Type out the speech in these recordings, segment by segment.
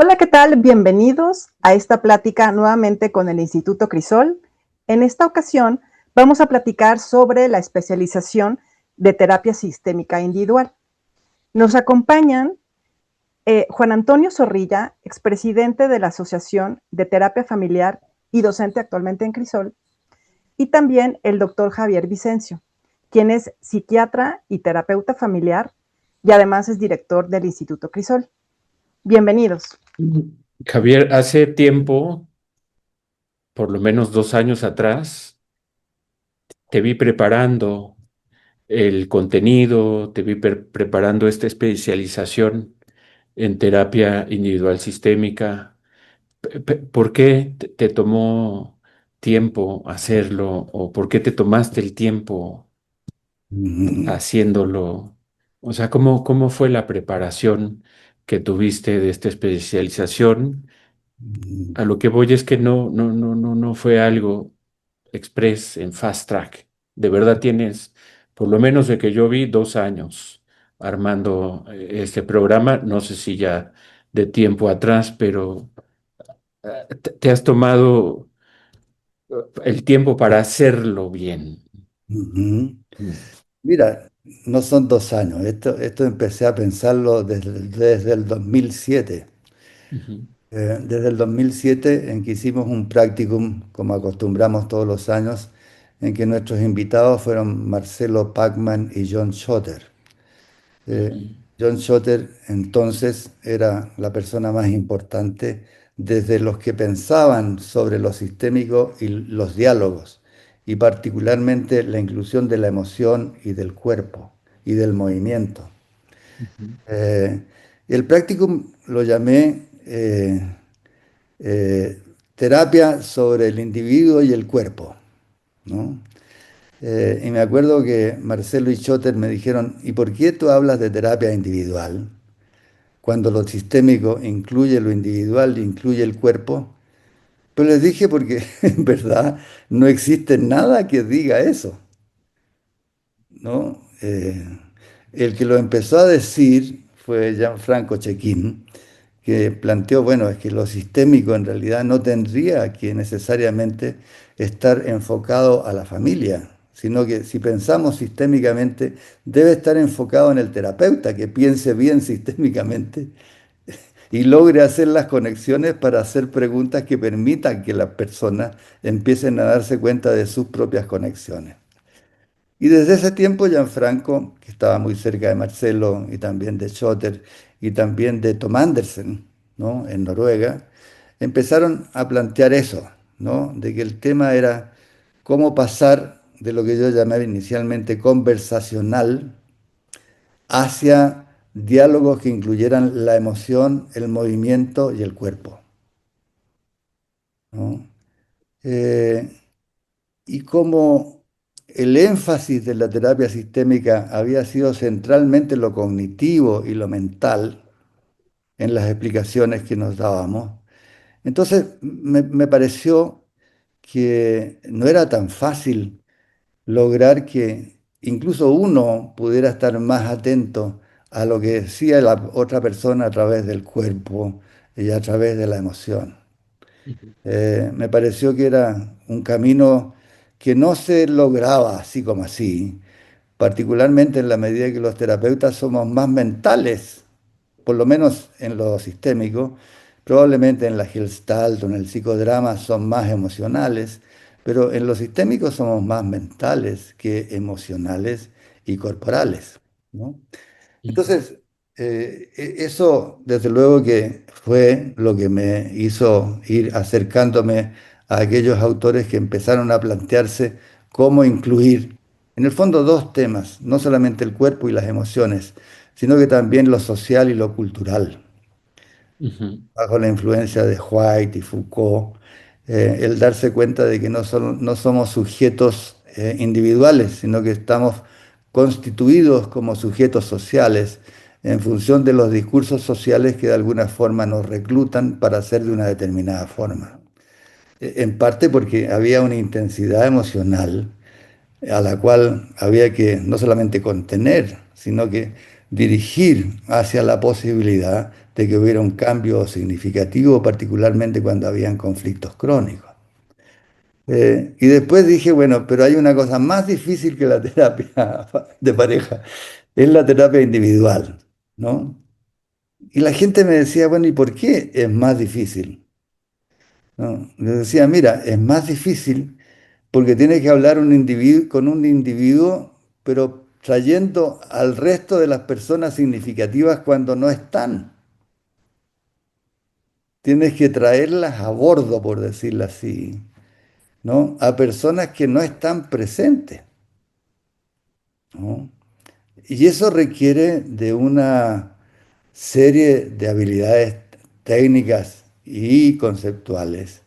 Hola, ¿qué tal? Bienvenidos a esta plática nuevamente con el Instituto Crisol. En esta ocasión vamos a platicar sobre la especialización de terapia sistémica individual. Nos acompañan Juan Antonio Zorrilla, expresidente de la Asociación de Terapia Familiar y docente actualmente en Crisol, y también el doctor Javier Vicencio, quien es psiquiatra y terapeuta familiar y además es director del Instituto Crisol. Bienvenidos. Javier, hace tiempo, por lo menos 2 años atrás, te vi preparando el contenido, te vi preparando esta especialización en terapia individual sistémica. ¿Por qué te tomó tiempo hacerlo o por qué te tomaste el tiempo Ujú, haciéndolo? O sea, ¿cómo fue la preparación que tuviste de esta especialización? ujú, A lo que voy es que no fue algo express en fast track. De verdad tienes, por lo menos de que yo vi, 2 años armando este programa. No sé si ya de tiempo atrás, pero te has tomado el tiempo para hacerlo bien. ujú. Mm. Mira, no son 2 años, esto empecé a pensarlo desde el 2007. Ujú, Desde el 2007 en que hicimos un practicum, como acostumbramos todos los años, en que nuestros invitados fueron Marcelo Pacman y John Schotter. Eh, ujú, John Schotter entonces era la persona más importante desde los que pensaban sobre lo sistémico y los diálogos, y particularmente la inclusión de la emoción y del cuerpo y del movimiento. ujú, Eh, el practicum lo llamé terapia sobre el individuo y el cuerpo, ¿no? Y me acuerdo que Marcelo y Schotter me dijeron, ¿y por qué tú hablas de terapia individual? Cuando lo sistémico incluye lo individual, incluye el cuerpo. Pues les dije porque en verdad no existe nada que diga eso, ¿no? El que lo empezó a decir fue Gianfranco Cecchin, que planteó, bueno, es que lo sistémico en realidad no tendría que necesariamente estar enfocado a la familia, sino que si pensamos sistémicamente, debe estar enfocado en el terapeuta, que piense bien sistémicamente y logre hacer las conexiones para hacer preguntas que permitan que las personas empiecen a darse cuenta de sus propias conexiones. Y desde ese tiempo, Gianfranco, que estaba muy cerca de Marcelo y también de Schotter y también de Tom Andersen, ¿no? En Noruega, empezaron a plantear eso, ¿no? De que el tema era cómo pasar de lo que yo llamé inicialmente conversacional hacia diálogos que incluyeran la emoción, el movimiento y el cuerpo, ¿no? Eh, y cómo el énfasis de la terapia sistémica había sido centralmente lo cognitivo y lo mental en las explicaciones que nos dábamos. Entonces me pareció que no era tan fácil lograr que incluso uno pudiera estar más atento a lo que decía la otra persona a través del cuerpo y a través de la emoción. ujú, Me pareció que era un camino que no se lograba así como así, particularmente en la medida que los terapeutas somos más mentales, por lo menos en lo sistémico, probablemente en la Gestalt o en el psicodrama son más emocionales, pero en lo sistémico somos más mentales que emocionales y corporales, ¿no? ujú, Entonces, eso desde luego que fue lo que me hizo ir acercándome a aquellos autores que empezaron a plantearse cómo incluir, en el fondo, dos temas, no solamente el cuerpo y las emociones, sino que también lo social y lo cultural ujú, bajo la influencia de White y Foucault, el darse cuenta de que no somos sujetos individuales, sino que estamos constituidos como sujetos sociales en función de los discursos sociales que de alguna forma nos reclutan para ser de una determinada forma. En parte porque había una intensidad emocional a la cual había que no solamente contener, sino que dirigir hacia la posibilidad de que hubiera un cambio significativo, particularmente cuando habían conflictos crónicos. Y después dije, bueno, pero hay una cosa más difícil que la terapia de pareja, es la terapia individual, ¿no? Y la gente me decía, bueno, ¿y por qué es más difícil? ¿No? Le decía, mira, es más difícil porque tienes que hablar un individuo, con un individuo, pero trayendo al resto de las personas significativas cuando no están. Tienes que traerlas a bordo, por decirlo así, ¿no? A personas que no están presentes, ¿no? Y eso requiere de una serie de habilidades técnicas y conceptuales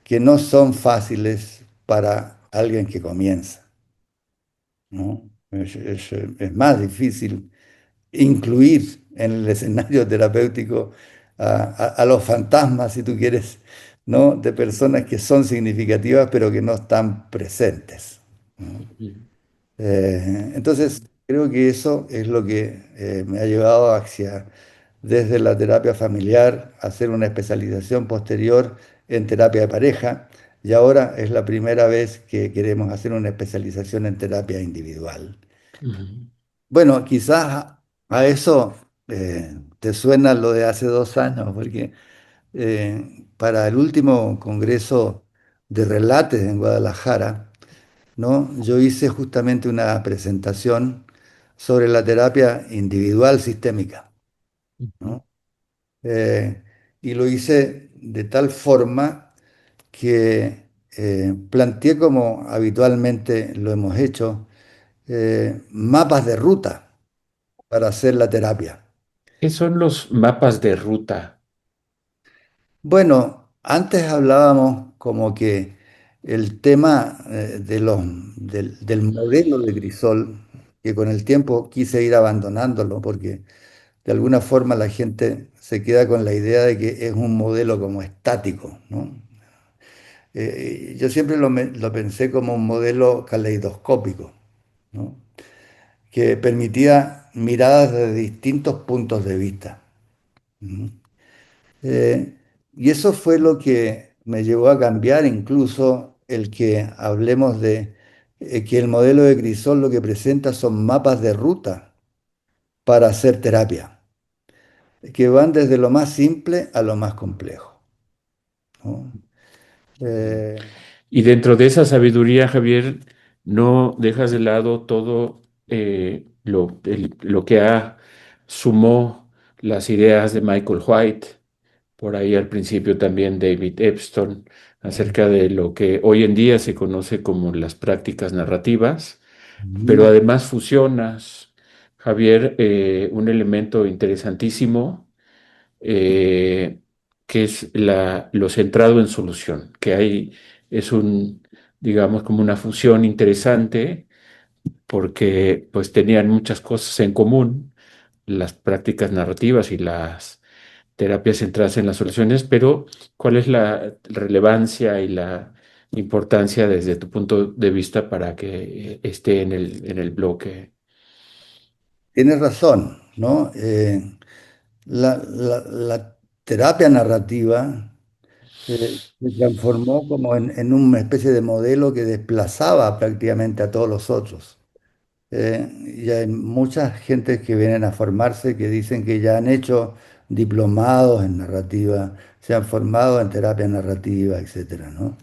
que no son fáciles para alguien que comienza, ¿no? Es más difícil incluir en el escenario terapéutico a los fantasmas, si tú quieres, ¿no? De personas que son significativas pero que no están presentes, ¿no? Entonces, creo que eso es lo que me ha llevado hacia, desde la terapia familiar, a hacer una especialización posterior en terapia de pareja, y ahora es la primera vez que queremos hacer una especialización en terapia individual. Ujú. Bueno, quizás a eso te suena lo de hace 2 años, porque para el último congreso de Relates en Guadalajara, ¿no? Yo hice justamente una presentación sobre la terapia individual sistémica, ¿no? Eh, y lo hice de tal forma que planteé, como habitualmente lo hemos hecho, mapas de ruta para hacer la terapia. ¿Qué son los mapas de ruta? Bueno, antes hablábamos como que el tema del modelo de Crisol, que con el tiempo quise ir abandonándolo porque de alguna forma la gente se queda con la idea de que es un modelo como estático, ¿no? Yo siempre lo pensé como un modelo caleidoscópico, ¿no? Que permitía miradas de distintos puntos de vista. ¿No? Eh, y eso fue lo que me llevó a cambiar incluso el que hablemos de que el modelo de Crisol lo que presenta son mapas de ruta para hacer terapia, que van desde lo más simple a lo más complejo, ¿no? Eh, Y dentro de esa sabiduría, Javier, no dejas de lado todo lo que sumó las ideas de Michael White, por ahí al principio también David Epstein, acerca de lo que hoy en día se conoce como las prácticas narrativas, pero mm, además fusionas, Javier, un elemento interesantísimo, eh, que es lo centrado en solución, que hay, es digamos, como una fusión interesante, porque pues tenían muchas cosas en común, las prácticas narrativas y las terapias centradas en las soluciones, pero ¿cuál es la relevancia y la importancia desde tu punto de vista para que esté en el bloque? Tienes razón, ¿no? La terapia narrativa se transformó como en una especie de modelo que desplazaba prácticamente a todos los otros. Y hay mucha gente que vienen a formarse que dicen que ya han hecho diplomados en narrativa, se han formado en terapia narrativa, etcétera, ¿no?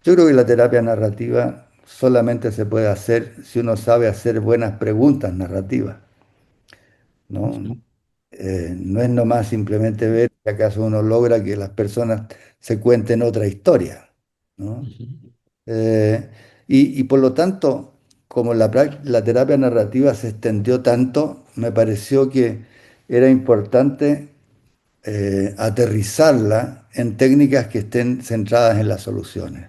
Yo creo que la terapia narrativa solamente se puede hacer si uno sabe hacer buenas preguntas narrativas, ¿no? Ujú, No es nomás simplemente ver si acaso uno logra que las personas se cuenten otra historia, ¿no? ujú, Eh, y por lo tanto, como la terapia narrativa se extendió tanto, me pareció que era importante aterrizarla en técnicas que estén centradas en las soluciones.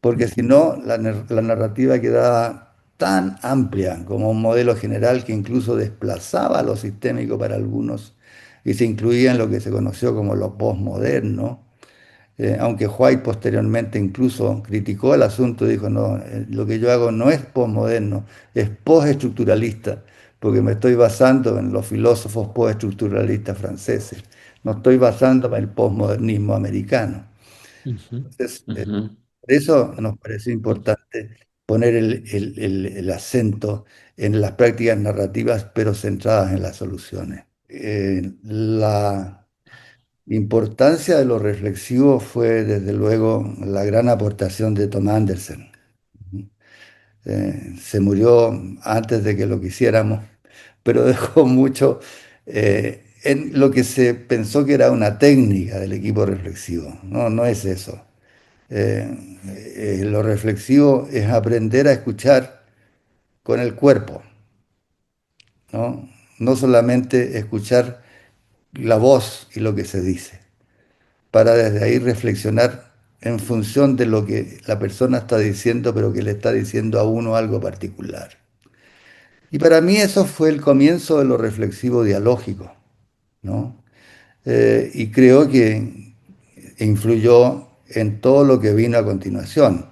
Porque si ujú, no, la narrativa quedaba tan amplia como un modelo general que incluso desplazaba lo sistémico para algunos y se incluía en lo que se conoció como lo postmoderno. Aunque White posteriormente incluso criticó el asunto, dijo, no, lo que yo hago no es postmoderno, es postestructuralista, porque me estoy basando en los filósofos postestructuralistas franceses, no estoy basando en el posmodernismo americano. ujú, Entonces, ujú. por eso nos parece importante poner el acento en las prácticas narrativas, pero centradas en las soluciones. La importancia de lo reflexivo fue, desde luego, la gran aportación de Thomas Anderson. Se murió antes de que lo quisiéramos, pero dejó mucho en lo que se pensó que era una técnica del equipo reflexivo. No, no es eso. Lo reflexivo es aprender a escuchar con el cuerpo, ¿no? No solamente escuchar la voz y lo que se dice, para desde ahí reflexionar en función de lo que la persona está diciendo, pero que le está diciendo a uno algo particular. Y para mí eso fue el comienzo de lo reflexivo dialógico, ¿no? Y creo que influyó en todo lo que vino a continuación.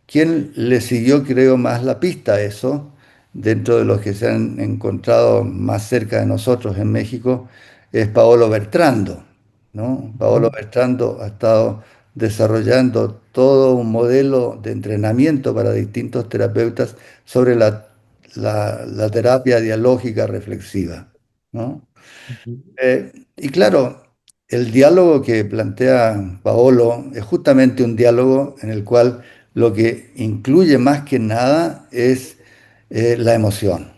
¿Quién le siguió, creo, más la pista a eso, dentro de los que se han encontrado más cerca de nosotros en México, es Paolo Bertrando, ¿no? Paolo Bertrando ha estado desarrollando todo un modelo de entrenamiento para distintos terapeutas sobre la terapia dialógica reflexiva, ¿no? Ujú. Y claro, el diálogo que plantea Paolo es justamente un diálogo en el cual lo que incluye más que nada es la emoción,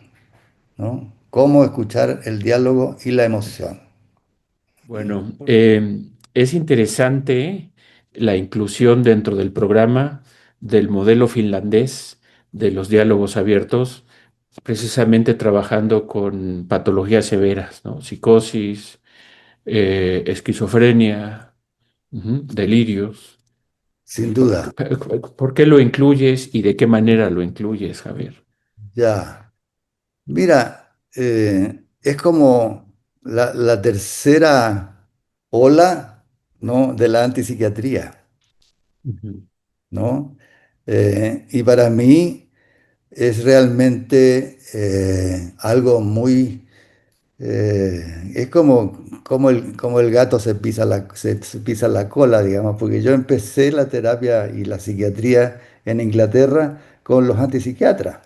¿no? Cómo escuchar el diálogo y la emoción. Bueno, es interesante la inclusión dentro del programa del modelo finlandés de los diálogos abiertos, precisamente trabajando con patologías severas, ¿no? Psicosis, esquizofrenia, delirios. Sin duda, ¿Por qué lo incluyes y de qué manera lo incluyes, Javier? ya. Mira, es como la tercera ola, ¿no?, de la antipsiquiatría, Ujú, ¿no? Y para mí es realmente algo muy... es como el gato se pisa la cola, digamos, porque yo empecé la terapia y la psiquiatría en Inglaterra con los antipsiquiatras,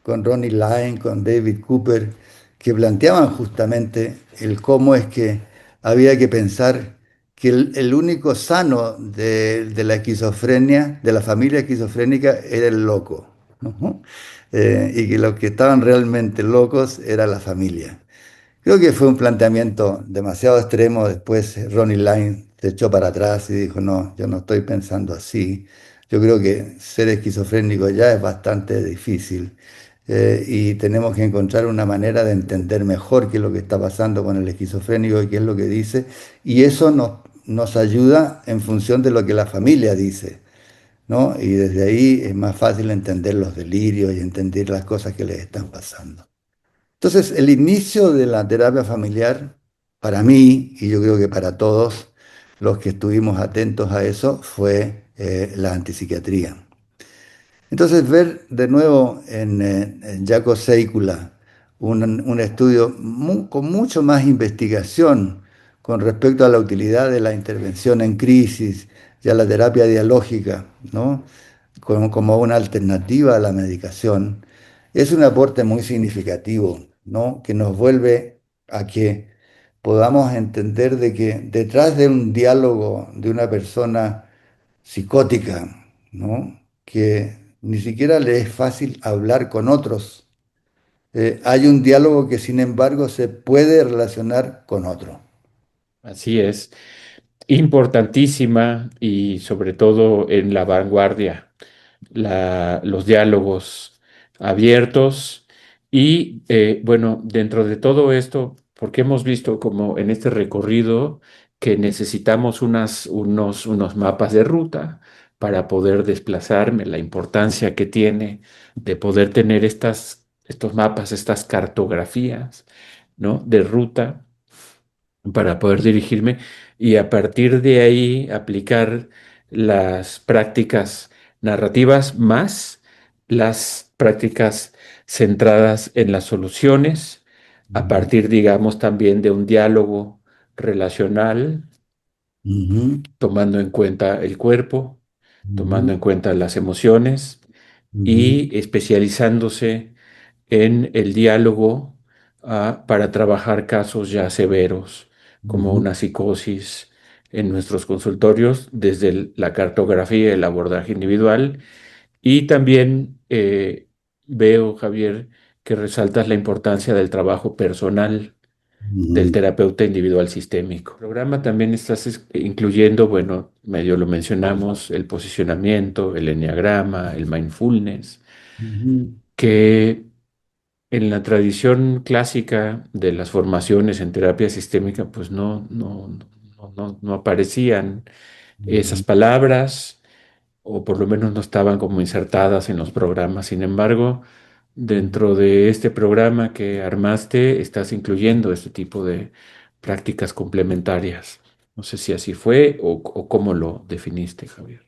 con Ronnie Lane, con David Cooper, que planteaban justamente el cómo es que había que pensar que el único sano de la esquizofrenia, de la familia esquizofrénica, era el loco, ¿no? Y que los que estaban realmente locos era la familia. Creo que fue un planteamiento demasiado extremo. Después Ronnie Lane se echó para atrás y dijo, no, yo no estoy pensando así. Yo creo que ser esquizofrénico ya es bastante difícil, y tenemos que encontrar una manera de entender mejor qué es lo que está pasando con el esquizofrénico y qué es lo que dice. Y eso nos ayuda en función de lo que la familia dice, ¿no? Y desde ahí es más fácil entender los delirios y entender las cosas que les están pasando. Entonces, el inicio de la terapia familiar, para mí, y yo creo que para todos los que estuvimos atentos a eso, fue la antipsiquiatría. Entonces, ver de nuevo en Jaco Seikula un estudio con mucho más investigación con respecto a la utilidad de la intervención en crisis y a la terapia dialógica, ¿no? Como una alternativa a la medicación, es un aporte muy significativo, ¿no? Que nos vuelve a que podamos entender de que detrás de un diálogo de una persona psicótica, ¿no?, que ni siquiera le es fácil hablar con otros, hay un diálogo que sin embargo se puede relacionar con otro. así es. Importantísima y sobre todo en la vanguardia, los diálogos abiertos y bueno, dentro de todo esto, porque hemos visto como en este recorrido que necesitamos unos mapas de ruta para poder desplazarme, la importancia que tiene de poder tener estos mapas, estas cartografías, ¿no? De ruta para poder dirigirme y a partir de ahí aplicar las prácticas narrativas más las prácticas centradas en las soluciones, a ujú, partir, digamos, también de un diálogo relacional, ujú, tomando en cuenta el cuerpo, tomando ujú, en cuenta las emociones ujú, y especializándose en el diálogo para trabajar casos ya severos, como ujú, una psicosis en nuestros consultorios, desde la cartografía y el abordaje individual. Y también veo, Javier, que resaltas la importancia del trabajo personal del ujú, terapeuta individual sistémico. El programa también estás incluyendo, bueno, medio lo mencionamos, el posicionamiento, el enneagrama, el mindfulness, ujú, que en la tradición clásica de las formaciones en terapia sistémica, pues no aparecían esas ujú, palabras, o por lo menos no estaban como insertadas en los programas. Sin embargo, ujú. dentro de este programa que armaste, estás incluyendo este tipo de prácticas complementarias. No sé si así fue o cómo lo definiste, Javier.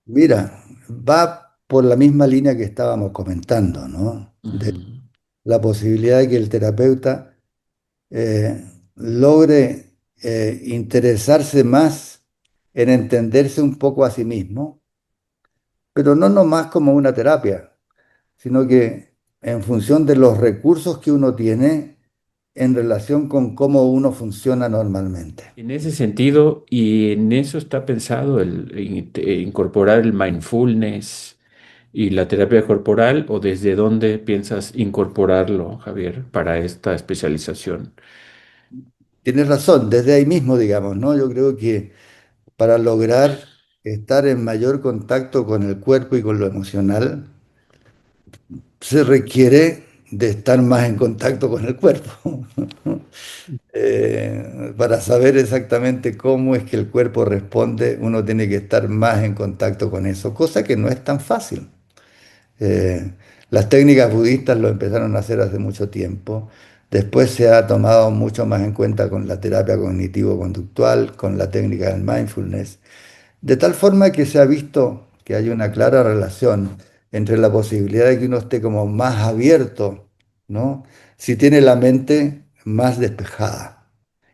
Mira, va por la misma línea que estábamos comentando, ¿no? De Ujú. la posibilidad de que el terapeuta logre interesarse más en entenderse un poco a sí mismo, pero no nomás como una terapia, sino que en función de los recursos que uno tiene en relación con cómo uno funciona normalmente. En ese sentido, y en eso está pensado incorporar el mindfulness y la terapia corporal, o desde dónde piensas incorporarlo, Javier, para esta especialización. Tienes razón, desde ahí mismo, digamos, ¿no? Yo creo que para lograr estar en mayor contacto con el cuerpo y con lo emocional, se requiere de estar más en contacto con el cuerpo, para saber exactamente cómo es que el cuerpo responde, uno tiene que estar más en contacto con eso, cosa que no es tan fácil. Eh, las técnicas budistas lo empezaron a hacer hace mucho tiempo. Después se ha tomado mucho más en cuenta con la terapia cognitivo-conductual, con la técnica del mindfulness. De tal forma que se ha visto que hay una clara relación entre la posibilidad de que uno esté como más abierto, ¿no? Si tiene la mente más despejada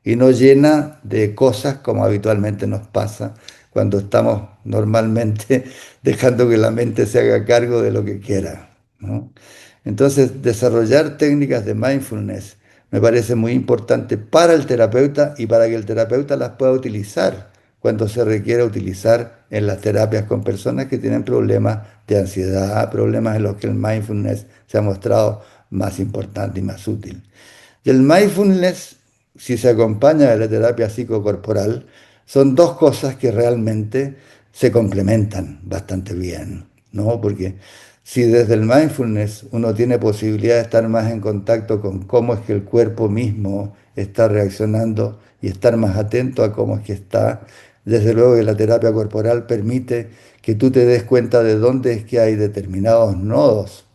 y no llena de cosas como habitualmente nos pasa cuando estamos normalmente dejando que la mente se haga cargo de lo que quiera, ¿no? Entonces, desarrollar técnicas de mindfulness me parece muy importante para el terapeuta y para que el terapeuta las pueda utilizar cuando se requiere utilizar en las terapias con personas que tienen problemas de ansiedad, problemas en los que el mindfulness se ha mostrado más importante y más útil. Y el mindfulness, si se acompaña de la terapia psicocorporal, son dos cosas que realmente se complementan bastante bien, ¿no? Porque si desde el mindfulness uno tiene posibilidad de estar más en contacto con cómo es que el cuerpo mismo está reaccionando y estar más atento a cómo es que está, desde luego que la terapia corporal permite que tú te des cuenta de dónde es que hay determinados nodos,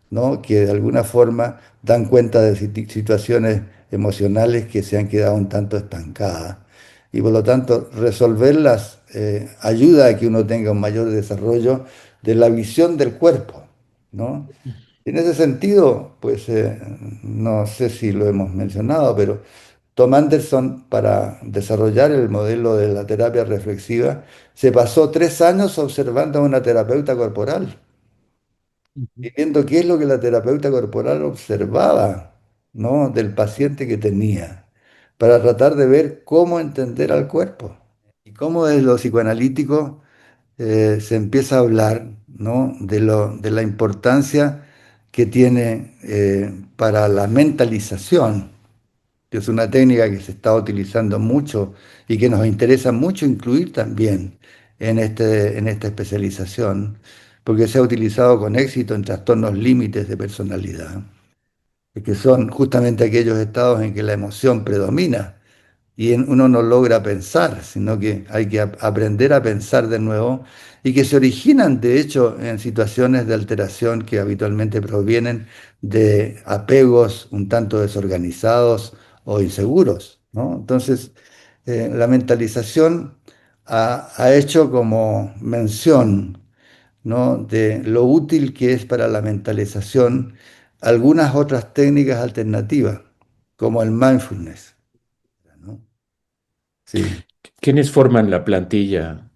¿no? Que de alguna forma dan cuenta de situaciones emocionales que se han quedado un tanto estancadas. Y por lo tanto, resolverlas ayuda a que uno tenga un mayor desarrollo de la visión del cuerpo, ¿no? En ese sentido, pues no sé si lo hemos mencionado, pero Tom Anderson, para desarrollar el modelo de la terapia reflexiva, se pasó 3 años observando a una terapeuta corporal Ujú. y viendo qué es lo que la terapeuta corporal observaba, ¿no? Del paciente que tenía, para tratar de ver cómo entender al cuerpo y cómo desde lo psicoanalítico se empieza a hablar, ¿no? De la importancia que tiene para la mentalización, que es una técnica que se está utilizando mucho y que nos interesa mucho incluir también en esta especialización, porque se ha utilizado con éxito en trastornos límites de personalidad, que son justamente aquellos estados en que la emoción predomina y uno no logra pensar, sino que hay que aprender a pensar de nuevo y que se originan, de hecho, en situaciones de alteración que habitualmente provienen de apegos un tanto desorganizados o inseguros, ¿no? Entonces, la mentalización ha hecho como mención ¿no? De lo útil que es para la mentalización algunas otras técnicas alternativas, como el mindfulness, ¿no? Sí. ¿Quiénes forman la plantilla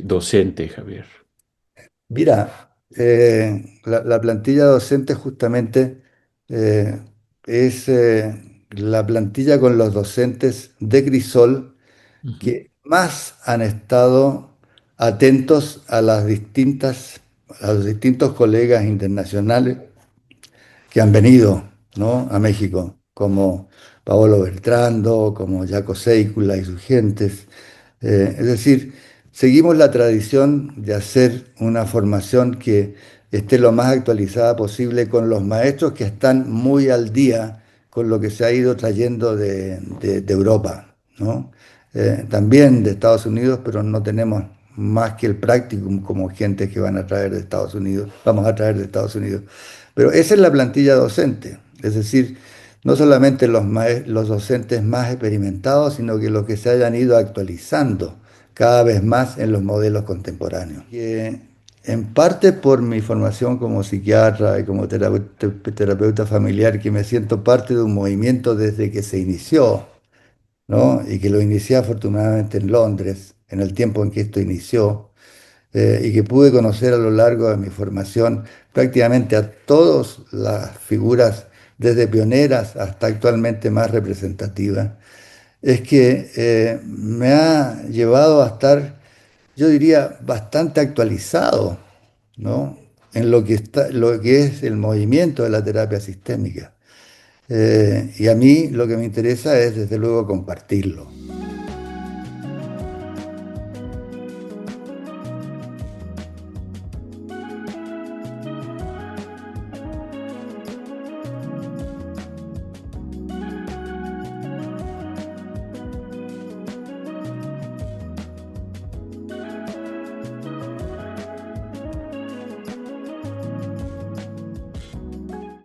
docente, Javier? Mira, la plantilla docente justamente eh, es la plantilla con los docentes de Crisol Ujú. que más han estado atentos a a los distintos colegas internacionales que han venido, ¿no? A México, como Paolo Bertrando, como Jaco Seicula y sus gentes. Es decir, seguimos la tradición de hacer una formación que esté lo más actualizada posible con los maestros que están muy al día con lo que se ha ido trayendo de Europa, ¿no? También de Estados Unidos, pero no tenemos más que el practicum como gente que van a traer de Estados Unidos, vamos a traer de Estados Unidos. Pero esa es la plantilla docente, es decir, no solamente los docentes más experimentados, sino que los que se hayan ido actualizando cada vez más en los modelos contemporáneos. Que en parte por mi formación como psiquiatra y como terapeuta familiar, que me siento parte de un movimiento desde que se inició, ¿no? Y que lo inicié afortunadamente en Londres, en el tiempo en que esto inició, y que pude conocer a lo largo de mi formación prácticamente a todas las figuras, desde pioneras hasta actualmente más representativas, es que me ha llevado a estar, yo diría, bastante actualizado, ¿no? En lo que es el movimiento de la terapia sistémica. Y a mí lo que me interesa es, desde luego, compartirlo.